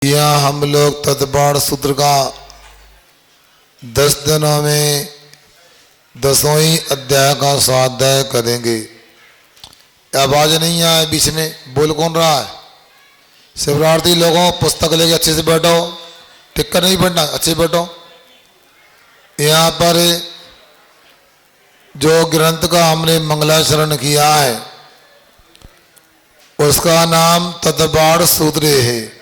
यहाँ हम लोग तत्पाठ सूत्र का 10 दिनों में 10वें अध्याय का स्वाध्याय करेंगे। आवाज नहीं आए बीच में, बोल कौन रहा है? शिवरार्थी लोगों पुस्तक लेके अच्छे से बैठो, टिक कर नहीं बैठना, अच्छे बैठो। यहाँ पर जो ग्रंथ का हमने मंगलाचरण किया है उसका नाम तत्पाठ सूत्र है।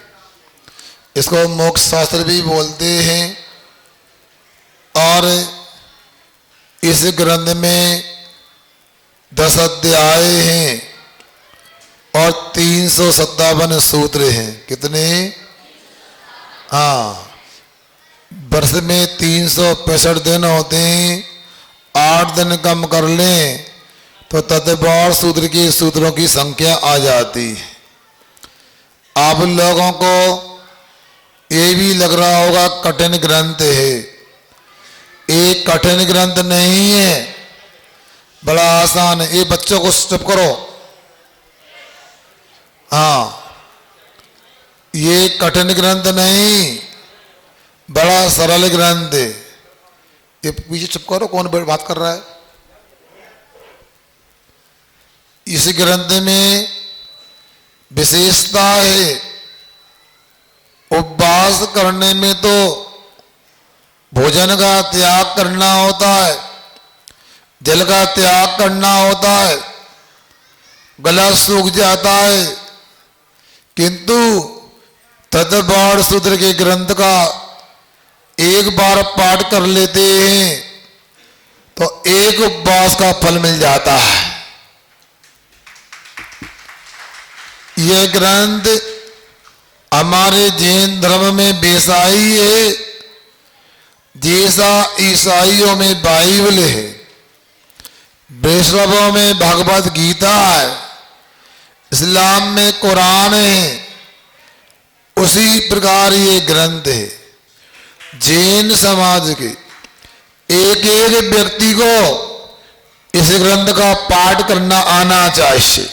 इसको मोक्ष शास्त्र भी बोलते हैं और इस ग्रंथ में 10 अध्याय हैं और 357 सूत्र हैं। कितने? हाँ, वर्ष में 365 दिन होते हैं। 8 दिन कम कर लें तो तत्पाठ सूत्र के सूत्रों की संख्या आ जाती है। आप लोगों को ये भी लग रहा होगा कठिन ग्रंथ है। एक कठिन ग्रंथ नहीं है, बड़ा आसान है। ये बच्चों को चुप करो। हाँ, ये कठिन ग्रंथ नहीं, बड़ा सरल ग्रंथ है। ये पीछे चुप करो, कौन बात कर रहा है? इस ग्रंथ में विशेषता है, उपवास करने में तो भोजन का त्याग करना होता है, जल का त्याग करना होता है, गला सूख जाता है, किंतु तत्पाठ सूत्र के ग्रंथ का एक बार पाठ कर लेते हैं तो एक उपवास का फल मिल जाता है। यह ग्रंथ हमारे जैन धर्म में बेसाई है, जैसा ईसाइयों में बाइबल है, वैष्णवों में भगवत गीता है, इस्लाम में कुरान है, उसी प्रकार ये ग्रंथ है। जैन समाज के एक एक व्यक्ति को इस ग्रंथ का पाठ करना आना चाहिए,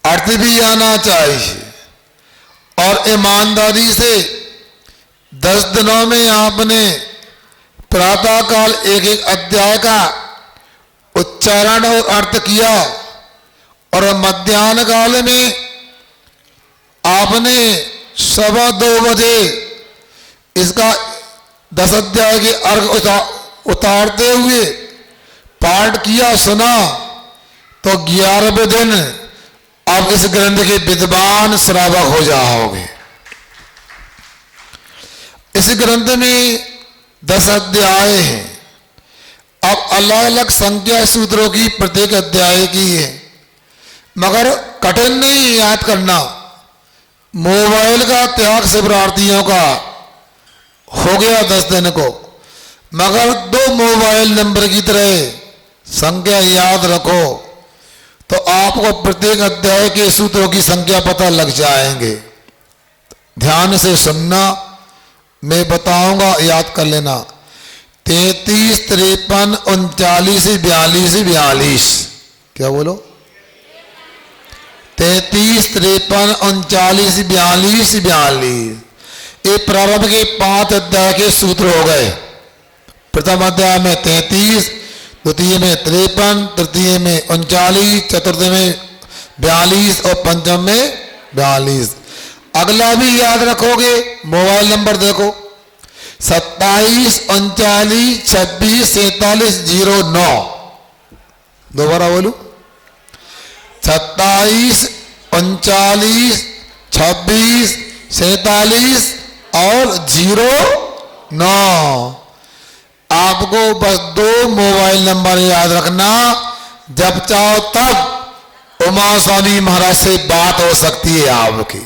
अर्थ भी आना चाहिए और ईमानदारी से 10 दिनों में आपने प्रातः काल एक एक अध्याय का उच्चारण और अर्थ किया और मध्याह्न काल में आपने 2:15 बजे इसका 10 अध्याय के अर्घ उतारते हुए पाठ किया, सुना, तो 11वें दिन आप इस ग्रंथ के विद्वान श्रावक हो जाओगे। इस ग्रंथ में 10 अध्याय हैं। अब अलग अलग संख्या सूत्रों की प्रत्येक अध्याय की है, मगर कठिन नहीं याद करना। मोबाइल का त्याग शिवरार्थियों का हो गया 10 दिन को, मगर 2 मोबाइल नंबर की तरह संख्या याद रखो तो आपको प्रत्येक अध्याय के सूत्रों की संख्या पता लग जाएंगे। ध्यान से सुनना, मैं बताऊंगा, याद कर लेना। 33, 53, 39, 42, 42। क्या बोलो? 33, 53, 39, 42, 42। ये प्रारंभ के 5 अध्याय के सूत्र हो गए। प्रथम अध्याय में 33, द्वितीय में 53, तृतीय में 39, चतुर्थ में 42 और पंचम में 42। अगला भी याद रखोगे, मोबाइल नंबर देखो 27 39 26 47 09। दोबारा बोलू, 27 39 26 47 और 09। आपको बस 2 मोबाइल नंबर याद रखना, जब चाहो तब उमा स्वामी महाराज से बात हो सकती है आपकी।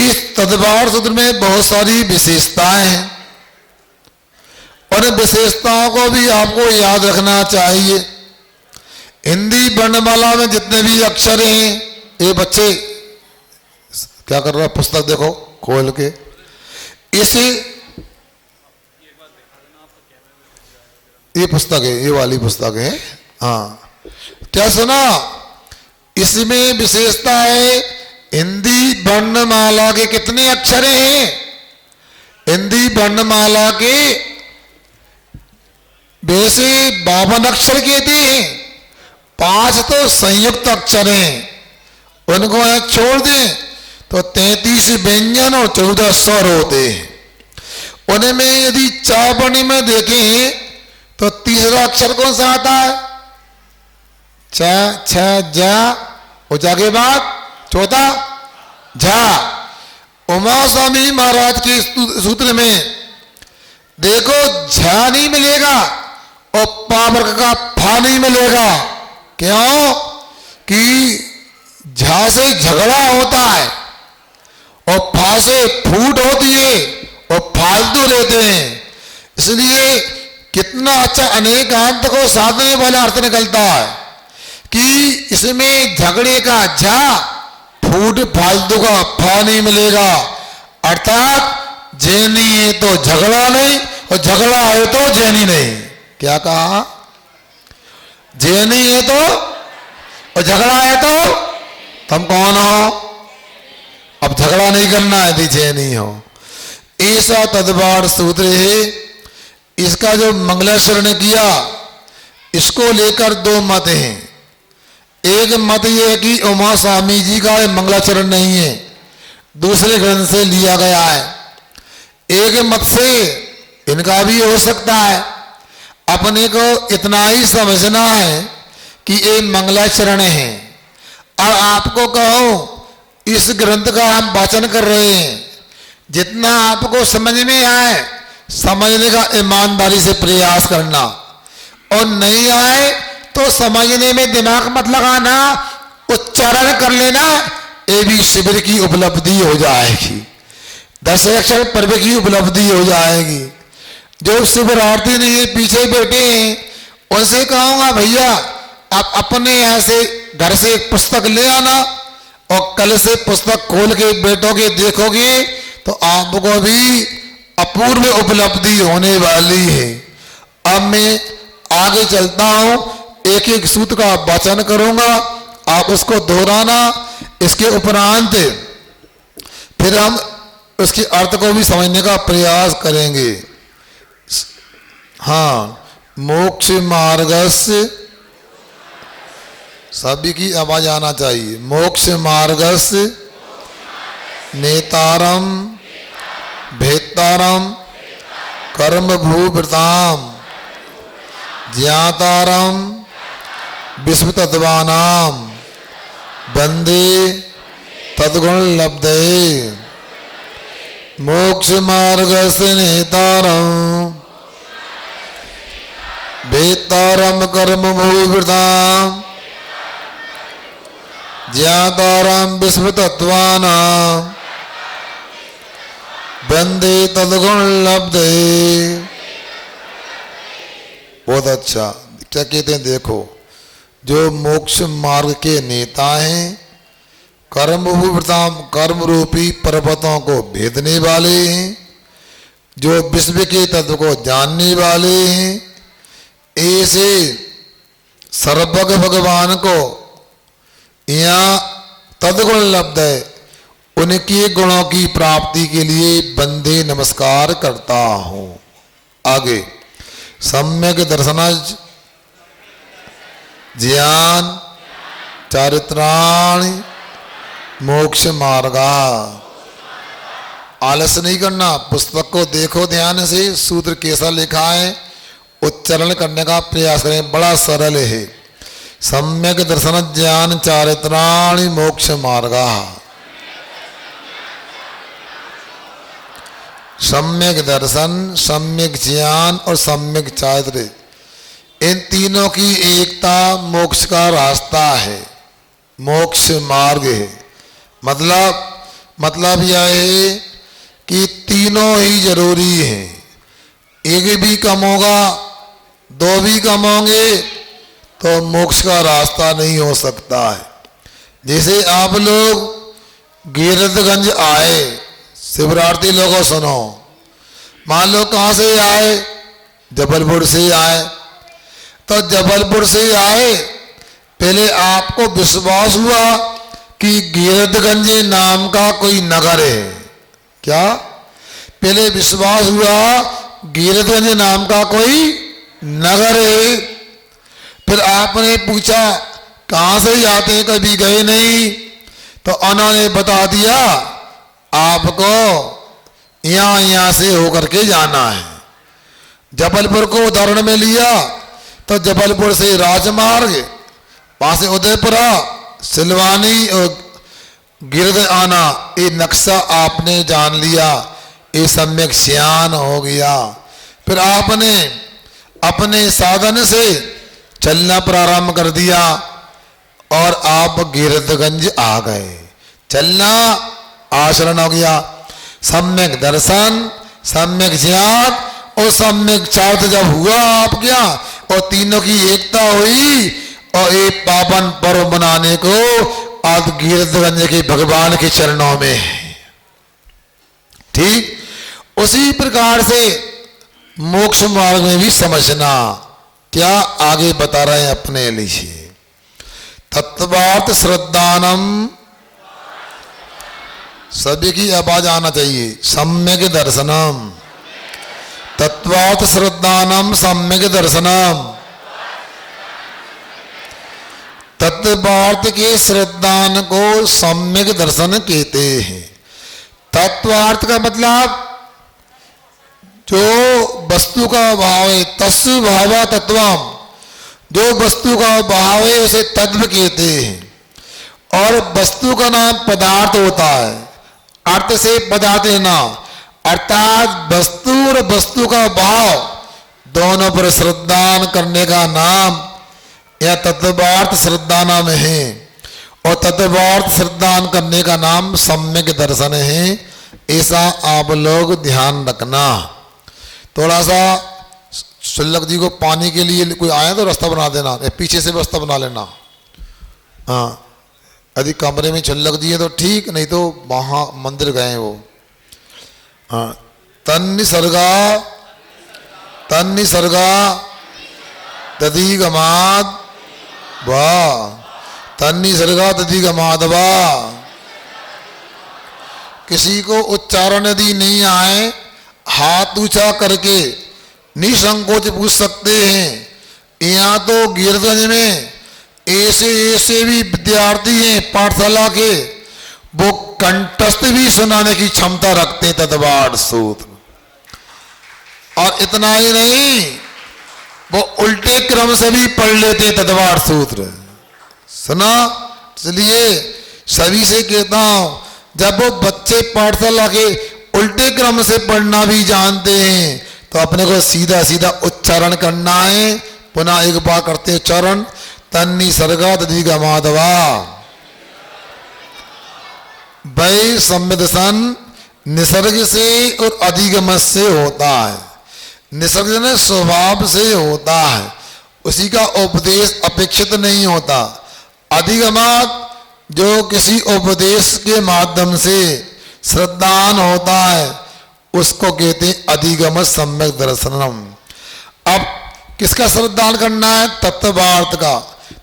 इस तत्पाठ सूत्र में बहुत सारी विशेषताएं हैं और इन विशेषताओं को भी आपको याद रखना चाहिए। हिंदी वर्णमाला में जितने भी अक्षर हैं, ये बच्चे क्या कर रहा है? पुस्तक देखो खोल के। इसे ये पुस्तक है, ये वाली पुस्तक है। हाँ, क्या सुना? इसमें विशेषता है हिंदी वर्णमाला के कितने अक्षर हैं? हिंदी वर्णमाला के वैसे 52 अक्षर कहते हैं, 5 तो संयुक्त अक्षर हैं, उनको यहां छोड़ दें तो 33 व्यंजन और 14 स्वर होते हैं। उनमें यदि चावणी में देखें तो तीसरा अक्षर कौन सा आता है? छ छ जा, और जा के बाद चौथा झा। उमा स्वामी महाराज के सूत्र में देखो झा नहीं मिलेगा और पावर्ग का फा नहीं मिलेगा। क्यों? कि झा से झगड़ा होता है और फा से फूट होती है और फालतू लेते हैं, इसलिए कितना अच्छा अनेकांत को साधने वाला अर्थ निकलता है कि इसमें झगड़े का झा, फूट फालतू का फा नहीं मिलेगा। अर्थात जैनी है तो झगड़ा नहीं और झगड़ा है तो जैनी नहीं। क्या कहा? जैनी है तो और झगड़ा है तो तुम कौन हो? अब झगड़ा नहीं करना है यदि जैनी हो। ऐसा तद्वार सूत्र है। इसका जो मंगलाचरण किया, इसको लेकर 2 मत हैं। एक मत यह है कि उमा स्वामी जी का मंगलाचरण नहीं है, दूसरे ग्रंथ से लिया गया है। एक मत से इनका भी हो सकता है। अपने को इतना ही समझना है कि ये मंगलाचरण है। और आपको कहो इस ग्रंथ का हम वाचन कर रहे हैं, जितना आपको समझ में आए समझने का ईमानदारी से प्रयास करना, और नहीं आए तो समझने में दिमाग मत लगाना, उच्चारण कर लेना। ये भी शिविर की उपलब्धि हो जाएगी, 10 अक्षर पर्व की उपलब्धि हो जाएगी। जो शिविरार्थी नहीं पीछे बैठे हैं उनसे कहूंगा भैया आप अपने यहाँ से घर से एक पुस्तक ले आना और कल से पुस्तक खोल के बैठोगे, देखोगे तो आपको भी अपूर्व उपलब्धि होने वाली है। अब मैं आगे चलता हूं, एक एक सूत्र का वाचन करूंगा, आप उसको दोहराना। इसके उपरांत फिर हम उसके अर्थ को भी समझने का प्रयास करेंगे। हाँ, मोक्ष मार्गस्य, सभी की आवाज आना चाहिए। मोक्ष मार्गस्य नेतारम भेत्तारम कर्म भूभृताम ज्ञातारम विश्व तत्वानाम वंदे तद्गुण लब्धे। मोक्ष मार्गस्य नेतारम भेत्तारम कर्म भूभृताम ज्ञातारम विश्व तत्वानाम वंदे तद्गुण लब्धे। बहुत अच्छा। क्या कहते हैं? देखो, जो मोक्ष मार्ग के नेता हैं, कर्म भूभृताम कर्म रूपी पर्वतों को भेदने वाले हैं, जो विश्व के तत्व को जानने वाले हैं, ऐसे सर्वज्ञ भगवान को यहाँ तद्गुण लब्ध है, उनके गुणों की प्राप्ति के लिए बंदे नमस्कार करता हूं। आगे, सम्यक दर्शनज ज्ञान चारित्राणि मोक्ष मार्गा। आलस्य नहीं करना, पुस्तक को देखो ध्यान से, सूत्र कैसा लिखा है उच्चारण करने का प्रयास करें, बड़ा सरल है। सम्यक दर्शन ज्ञान चारित्राणि मोक्ष मार्गा। सम्यक दर्शन, सम्यक ज्ञान और सम्यक चारित्र, इन तीनों की एकता मोक्ष का रास्ता है, मोक्ष मार्ग है। मतलब यह है कि तीनों ही जरूरी हैं। एक भी कम होगा, 2 भी कम होंगे तो मोक्ष का रास्ता नहीं हो सकता है। जैसे आप लोग गिरदगंज आए, शिवरात्रि लोगों सुनो, मान लो कहाँ से आए? जबलपुर से आए। तो जबलपुर से आए, पहले आपको विश्वास हुआ कि गिरदगंज नाम का कोई नगर है। क्या? पहले विश्वास हुआ गिरदगंज नाम का कोई नगर है। फिर आपने पूछा कहां से जाते हैं, कभी गए नहीं, तो उन्होंने बता दिया आपको यहां से होकर के जाना है। जबलपुर को उदाहरण में लिया तो जबलपुर से राजमार्ग, वहां से उदयपुरा, सिलवानी और गिरद आना, ये नक्शा आपने जान लिया, ये सम्यक ज्ञान हो गया। फिर आपने अपने साधन से चलना प्रारंभ कर दिया और आप गिरदगंज आ गए। चलना आचरण हो गया। सम्यक दर्शन, सम्यक ज्ञान और सम्यक चार्थ जब हुआ आप क्या, और तीनों की एकता हुई और एक पावन पर्व मनाने को आज गिरदगंज के भगवान के चरणों में है। ठीक उसी प्रकार से मोक्ष मार्ग में भी समझना। क्या आगे बता रहे हैं अपने लिए? तत्वार्थ श्रद्धानम, सभी की आवाज आना चाहिए, सम्यक दर्शनम। तत्वार्थ श्रद्धानम सम्यक दर्शनम। तत्वार्थ के श्रद्धान को सम्यक दर्शन कहते हैं। तत्वार्थ का मतलब जो वस्तु का भाव है, तस्व भावा तत्वम, जो वस्तु का भाव है उसे तत्व कहते हैं। और वस्तु का नाम पदार्थ होता है, अर्थ से पदार्थ लेना, अर्थात वस्तु और वस्तु का भाव दोनों पर श्रद्धान करने का नाम या तत्वार्थ श्रद्धा नाम है। और तत्वार्थ श्रद्धान करने का नाम सम्यक दर्शन है। ऐसा आप लोग ध्यान रखना। थोड़ा सा शुल्लक जी को पानी के लिए कोई आया तो रास्ता बना देना, पीछे से रास्ता बना लेना। हाँ, यदि कमरे में शुल्लक जी है तो ठीक, नहीं तो वहाँ मंदिर गए वो। हाँ, तन्निसर्गा तन्निसर्गा तदिगमाद वाह, तन्निसर्गा तदिगमाद वाह। किसी को उच्चारण यदि नहीं आए, हाथ ऊंचा करके निसंकोच पूछ सकते हैं। यहाँ तो गिरदगंज में ऐसे ऐसे भी विद्यार्थी हैं पाठशाला के, वो कंठस्थ भी सुनाने की क्षमता रखते हैं तत्वार्थ सूत्र। और इतना ही नहीं, वो उल्टे क्रम से भी पढ़ लेते हैं तत्वार्थ सूत्र। सुना? इसलिए सभी से कहता हूं, जब वो बच्चे पाठशाला के उल्टे क्रम से पढ़ना भी जानते हैं तो अपने को सीधा सीधा उच्चारण करना है। पुनः एक बार करते उच्चारण, तन्निसर्गा तदिगमादवा। वै संविदसन निसर्ग से और अधिगम से होता है। निसर्ग ने स्वभाव से होता है, उसी का उपदेश अपेक्षित नहीं होता। अधिगमात जो किसी उपदेश के माध्यम से श्रद्धान होता है उसको कहते हैं अधिगम सम्यक दर्शनम। अब किसका श्रद्धान करना है? तत्वार्थ का।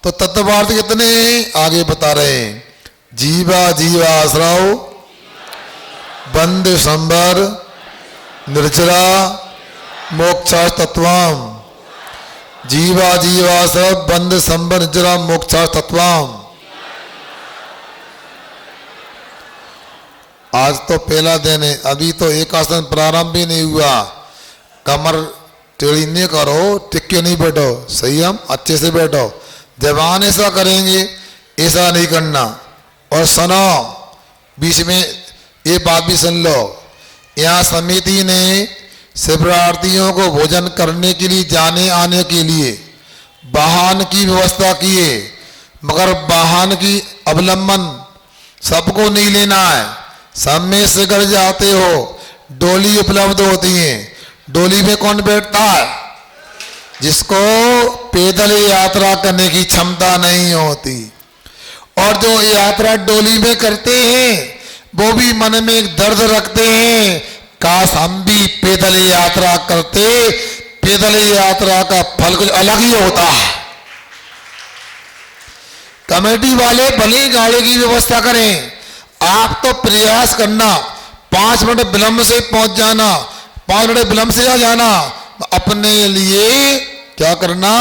तो तत्वार्थ कितने हैं आगे बता रहे हैं। जीवा जीवाश्रव बंद संबर निर्जरा मोक्षा तत्वम। जीवा जीवाश्रव बंद संबर निर्जरा मोक्षा तत्वम। आज तो पहला दिन है, अभी तो एक आसन प्रारंभ भी नहीं हुआ। कमर टेढ़ी नहीं करो, टिक्के नहीं बैठो, संयम अच्छे से बैठो। जवान ऐसा करेंगे, ऐसा नहीं करना। और सुनो, बीच में ये बात भी सुन लो, यहाँ समिति ने शिवरार्थियों को भोजन करने के लिए जाने आने के लिए वाहन की व्यवस्था की है, मगर वाहन की अवलंबन सबको नहीं लेना है। सब में से कर जाते हो, डोली उपलब्ध होती है। डोली में कौन बैठता है? जिसको पैदल यात्रा करने की क्षमता नहीं होती। और जो यात्रा डोली में करते हैं वो भी मन में एक दर्द रखते हैं, काश हम भी पैदल यात्रा करते। पैदल यात्रा का फल कुछ अलग ही होता है। कमेटी वाले भले ही गाड़ी की व्यवस्था करें, आप तो प्रयास करना 5 मिनट विलंब से पहुंच जाना, 5 मिनट विलंब से आ जाना, अपने लिए क्या करना,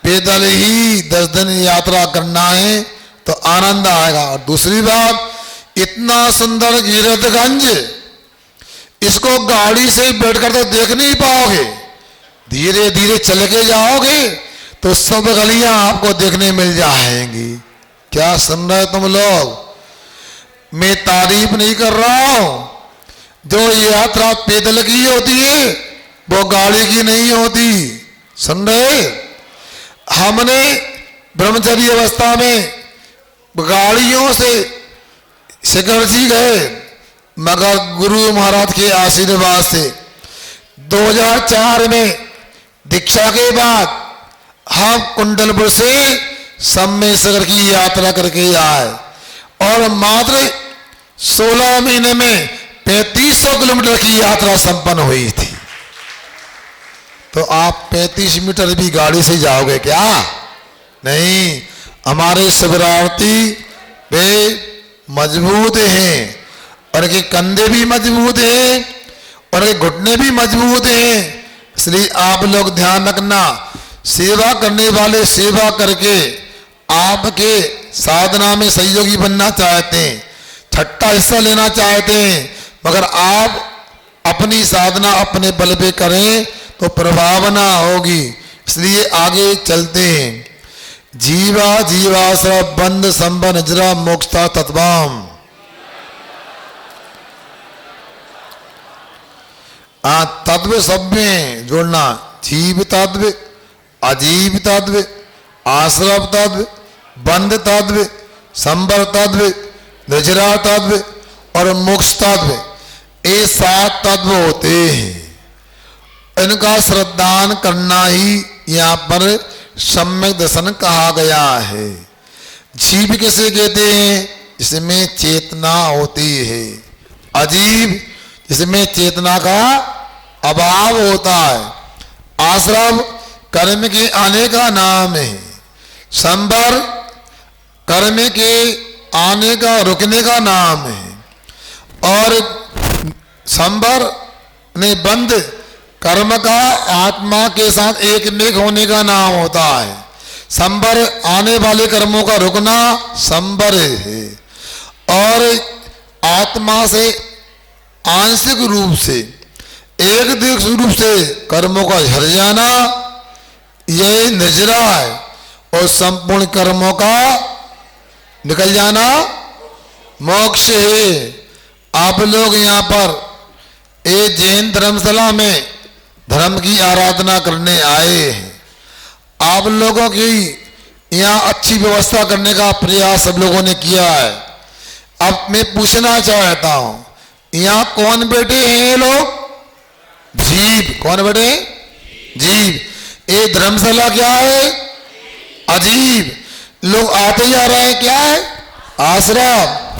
पैदल ही 10 दिन यात्रा करना है तो आनंद आएगा। और दूसरी बात, इतना सुंदर गिरधगंज, इसको गाड़ी से बैठकर तो देख नहीं पाओगे, धीरे धीरे चल के जाओगे तो सब गलियां आपको देखने मिल जाएंगी। क्या सुन रहे तुम लोग? मैं तारीफ नहीं कर रहा हूं, जो यात्रा पैदल की होती है वो गाड़ी की नहीं होती। सुन रहे? हमने ब्रह्मचर्य अवस्था में गाड़ियों से शिखर जी गए, मगर गुरु महाराज के आशीर्वाद से 2004 में दीक्षा के बाद हम कुंडलपुर से सम्मेश्वर की यात्रा करके आए और मात्र 16 महीने में 3500 किलोमीटर की यात्रा संपन्न हुई थी। तो आप 35 मीटर भी गाड़ी से जाओगे क्या? नहीं। हमारे शिवरार्थी वे मजबूत हैं और उनके कंधे भी मजबूत हैं और उनके घुटने भी मजबूत हैं। इसलिए आप लोग ध्यान रखना, सेवा करने वाले सेवा करके आपके साधना में सहयोगी बनना चाहते हैं, छठा हिस्सा लेना चाहते हैं, मगर आप अपनी साधना अपने बल पे करें तो प्रभावना होगी। इसलिए आगे चलते हैं। जीवा जीवा सब बंद संबन जरा मोक्षता तत्वाम। तत्व सब में जोड़ना, जीव तत्व, अजीव तत्व, आश्रव तत्व, बंद तत्व, संबर तत्व, निजरा तत्व और मोक्ष तत्व, ये 7 तत्व होते हैं। इनका श्रद्धान करना ही यहाँ पर सम्यक दर्शन कहा गया है। जीव किसे कहते हैं? जिसमें चेतना होती है। अजीव, जिसमें चेतना का अभाव होता है। आश्रव, कर्म के आने का नाम है। संबर, कर्म के आने का रुकने का नाम है। और संबर ने बंद, कर्म का आत्मा के साथ एक मेघ होने का नाम होता है। संबर, आने वाले कर्मों का रुकना संबर है। और आत्मा से आंशिक रूप से, एक दिवस रूप से कर्मों का झड़ जाना, यह निजरा है। और संपूर्ण कर्मों का निकल जाना मोक्ष है। आप लोग यहाँ पर एक जैन धर्मशाला में धर्म की आराधना करने आए हैं। आप लोगों की यहाँ अच्छी व्यवस्था करने का प्रयास सब लोगों ने किया है। अब मैं पूछना चाहता हूं, यहाँ कौन बैठे हैं ये लोग? जीव। कौन बैठे? जीव। ये धर्मशाला क्या है? अजीब। लोग आते जा रहे हैं, क्या है? आश्रम।